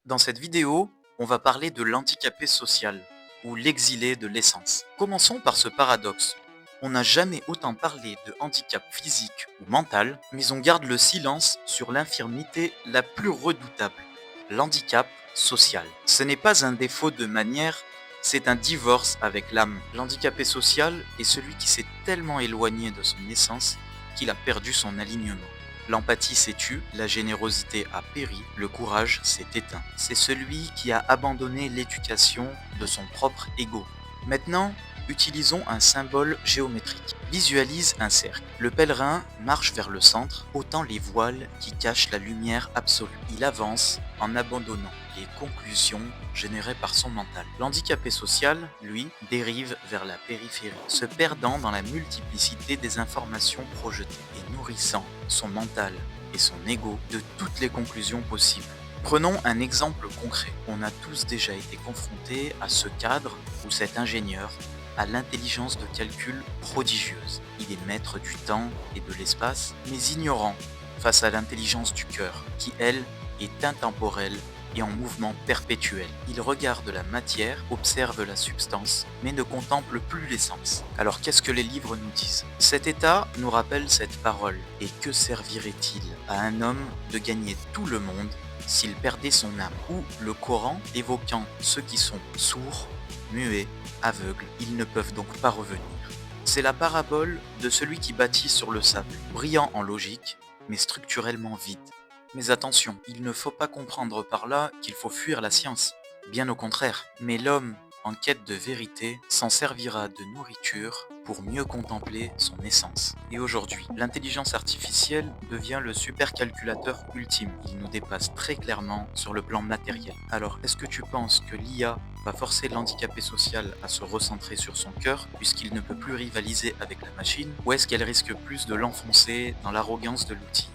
Dans cette vidéo, on va parler de l'handicapé social, ou l'exilé de l'essence. Commençons par ce paradoxe. On n'a jamais autant parlé de handicap physique ou mental, mais on garde le silence sur l'infirmité la plus redoutable, l'handicap social. Ce n'est pas un défaut de manière, c'est un divorce avec l'âme. L'handicapé social est celui qui s'est tellement éloigné de son essence qu'il a perdu son alignement. L'empathie s'est tue, la générosité a péri, le courage s'est éteint. C'est celui qui a abandonné l'éducation de son propre ego. Maintenant, utilisons un symbole géométrique. Visualise un cercle. Le pèlerin marche vers le centre, ôtant les voiles qui cachent la lumière absolue. Il avance en abandonnant les conclusions générées par son mental. L'handicapé social, lui, dérive vers la périphérie, se perdant dans la multiplicité des informations projetées et nourrissant son mental et son ego de toutes les conclusions possibles. Prenons un exemple concret. On a tous déjà été confrontés à ce cadre ou cet ingénieur à l'intelligence de calcul prodigieuse. Il est maître du temps et de l'espace, mais ignorant face à l'intelligence du cœur, qui elle est intemporelle et en mouvement perpétuel. Il regarde la matière, observe la substance, mais ne contemple plus l'essence. Alors qu'est-ce que les livres nous disent? Cet état nous rappelle cette parole. Et que servirait-il à un homme de gagner tout le monde s'il perdait son âme? Ou le Coran évoquant ceux qui sont sourds, muets, aveugles, ils ne peuvent donc pas revenir. C'est la parabole de celui qui bâtit sur le sable, brillant en logique, mais structurellement vide. Mais attention, il ne faut pas comprendre par là qu'il faut fuir la science. Bien au contraire. Mais l'homme, en quête de vérité, s'en servira de nourriture pour mieux contempler son essence. Et aujourd'hui, l'intelligence artificielle devient le supercalculateur ultime. Il nous dépasse très clairement sur le plan matériel. Alors, est-ce que tu penses que l'IA va forcer l'handicapé social à se recentrer sur son cœur, puisqu'il ne peut plus rivaliser avec la machine, ou est-ce qu'elle risque plus de l'enfoncer dans l'arrogance de l'outil?